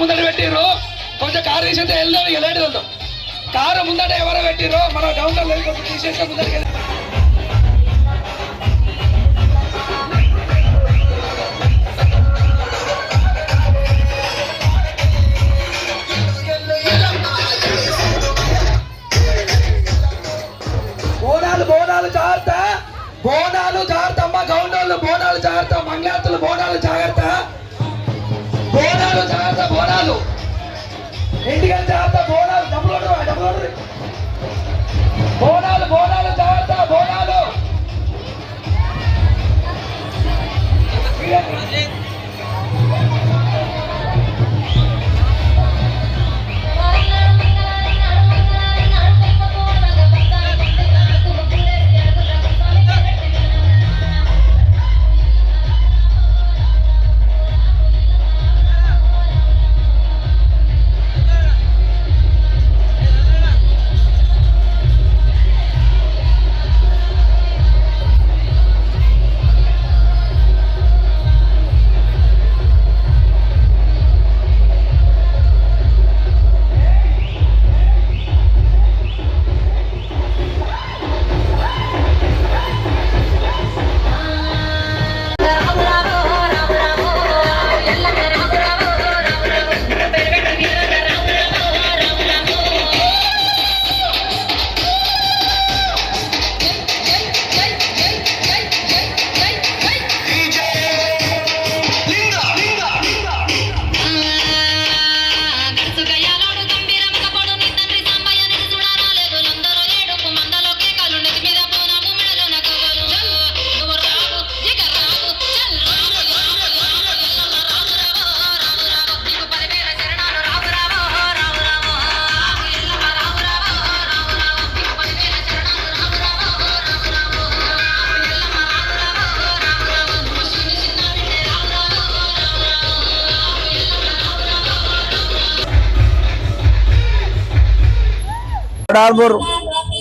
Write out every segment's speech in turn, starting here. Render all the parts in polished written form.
ముందట పెట్టిర్రు కొంచెం కారు తీసేస్తే వెళ్దాం ఇక లేట్ వెళ్దాం కారు ముందట ఎవరో పెట్టిర్రు మన గౌండర్ లేదు కొంచెం తీసేస్తే ముందరికి బోనాలు జాగ్రత్త అమ్మ గౌండర్లు బోనాలు జాగ్రత్త మంగళాతులు బోనాలు జాగ్రత్త బోనాలు ఇంటికని జాగ్రత్త బోనాలు బోనాలు జాగ్రత్త బోనాలు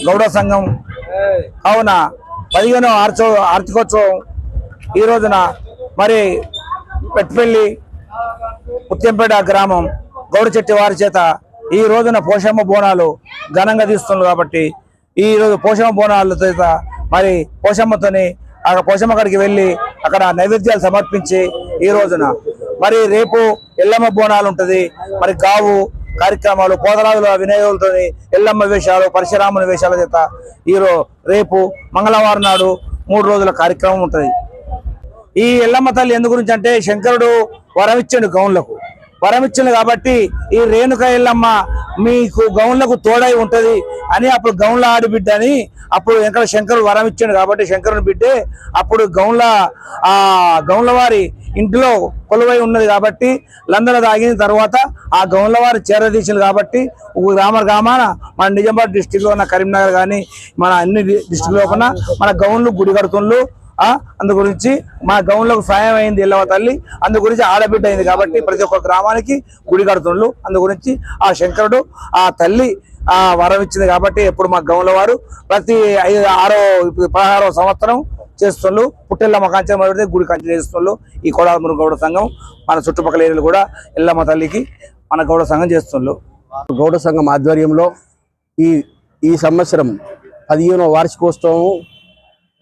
గౌడ సంఘం కావున 15వ ఆర్థికోత్సవం ఈ రోజున మరి పెట్టుపల్లి ముత్యంపేట గ్రామం గౌడ చెట్టి వారి చేత ఈ రోజున పోషమ్మ బోనాలు ఘనంగా తీస్తున్నారు కాబట్టి ఈ రోజు పోషమ్మ బోనాల చేత మరి పోషమ్మతోని పోషమ్మ కాడికి వెళ్ళి అక్కడ నైవేద్యాలు సమర్పించి ఈ రోజున మరి రేపు ఎల్లమ్మ బోనాలు ఉంటది మరి గావు కార్యక్రమాలు పోతరాజుల వినియోగులతో ఎల్లమ్మ వేషాలు పరశురాముని వేషాల చేత రేపు మంగళవారం నాడు 3 రోజుల కార్యక్రమం ఉంటుంది. ఈ ఎల్లమ్మ తల్లి ఎందు గురించి అంటే శంకరుడు వరమిచ్చాడు గౌన్లకు వరమిచ్చింది కాబట్టి ఈ రేణుక ఎల్లమ్మ మీకు గౌన్లకు తోడై ఉంటది అని అప్పుడు గౌన్ల ఆడిబిడ్డ అని అప్పుడు వెంకట శంకరుడు వరం ఇచ్చాడు కాబట్టి శంకరుని బిడ్డే అప్పుడు గౌన్ల వారి ఇంట్లో కొలువై ఉన్నది కాబట్టి లందన తాగిన తర్వాత ఆ గౌన్ల వారి చేరదీసింది కాబట్టి గ్రామాన మన నిజామాబాద్ డిస్టిక్ లో ఉన్న కరీంనగర్ కానీ మన అన్ని డిస్టిక్ లో ఉన్న మన గౌన్లు గుడి కడుతుండ్లు అందు గురించి మా గౌన్లకు సాయం అయింది ఎల్లమ్మ తల్లి అందు గురించి ఆడబిడ్డ అయింది కాబట్టి ప్రతి ఒక్క గ్రామానికి గుడి కడుతుండ్లు అందు గురించి ఆ శంకరుడు ఆ తల్లి వరం ఇచ్చింది కాబట్టి ఎప్పుడు మా గౌన్ల వారు ప్రతి 16వ సంవత్సరం చేస్తుండ్రు పుట్టెల్లమ్మ కంచె మొదటి గుడి కంచె చేస్తుండ్రు ఈ కోడాలమూరు గౌడ సంఘం మన చుట్టుపక్కల ఏరియాలు కూడా ఎల్లమ్మ తల్లికి మన గౌడ సంఘం చేస్తుండ్రు. గౌడ సంఘం ఆధ్వర్యంలో ఈ సంవత్సరం 15వ వార్షికోత్సవం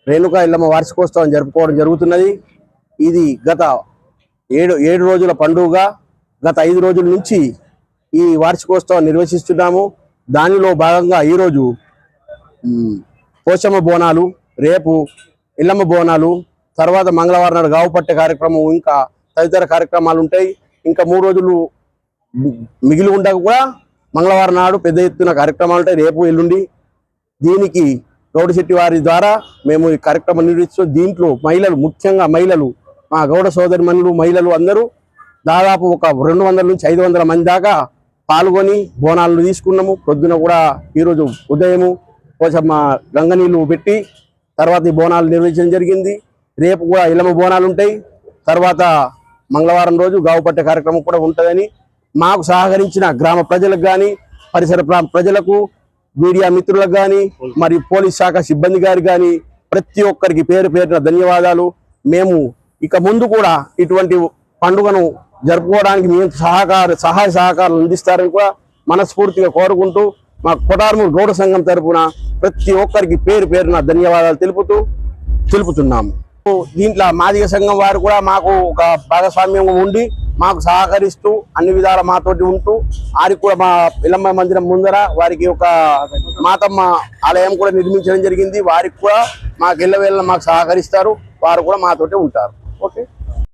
రేణుకా ఎల్లమ్మ వార్షికోత్సవం జరుపుకోవడం జరుగుతున్నది. ఇది గత 7 రోజుల పండుగ. గత 5 రోజుల నుంచి ఈ వార్షికోత్సవం నిర్వహిస్తున్నాము. దానిలో భాగంగా ఈరోజు పోషమ్మ బోనాలు, రేపు ఎల్లమ్మ బోనాలు, తర్వాత మంగళవారం నాడు గావు పట్టే కార్యక్రమం, ఇంకా తదితర కార్యక్రమాలు ఉంటాయి. ఇంకా 3 రోజులు మిగిలి ఉండక కూడా మంగళవారం నాడు పెద్ద ఎత్తున కార్యక్రమాలు ఉంటాయి, రేపు ఎల్లుండి. దీనికి గౌడ శెట్టి వారి ద్వారా మేము ఈ కార్యక్రమం నిర్వహిస్తాం. దీంట్లో మహిళలు, ముఖ్యంగా మహిళలు, మా గౌడ సోదరిమణులు మహిళలు అందరూ దాదాపు ఒక 200 నుంచి 500 మంది దాకా పాల్గొని బోనాలను తీసుకున్నాము. పొద్దున కూడా ఈరోజు ఉదయము పోచమ్మ గంగ నీళ్ళు పెట్టి తర్వాత ఈ బోనాలు నిర్వహించడం జరిగింది. రేపు కూడా ఎల్లమ్మ బోనాలు ఉంటాయి. తర్వాత మంగళవారం రోజు గావు పట్టే కార్యక్రమం కూడా ఉంటుందని మాకు సహకరించిన గ్రామ ప్రజలకు కానీ, పరిసర ప్రజలకు, మీడియా మిత్రులకు కానీ, మరియు పోలీస్ శాఖ సిబ్బంది గారికి కానీ ప్రతి ఒక్కరికి పేరు పేరున ధన్యవాదాలు. మేము ఇక ముందు కూడా ఇటువంటి పండుగను జరుపుకోవడానికి మేము సహాయ సహకారాలు అందిస్తారని కూడా మనస్ఫూర్తిగా కోరుకుంటూ మా కొటార్మూర్ గౌడ సంఘం తరపున ప్రతి ఒక్కరికి పేరు పేరున ధన్యవాదాలు తెలుపుతున్నాము. దీంట్లో మాదిగ సంఘం వారు కూడా మాకు ఒక భాగస్వామ్యం ఉండి మాకు సహకరిస్తూ అన్ని విధాల మాతోటి ఉంటూ వారికి కూడా మా ఇల్లమ్మ మందిరం ముందర వారికి ఒక మాతమ్మ ఆలయం కూడా నిర్మించడం జరిగింది. వారికి కూడా మాకు ఎల్లవేళ మాకు సహకరిస్తారు, వారు కూడా మాతోటి ఉంటారు. ఓకే.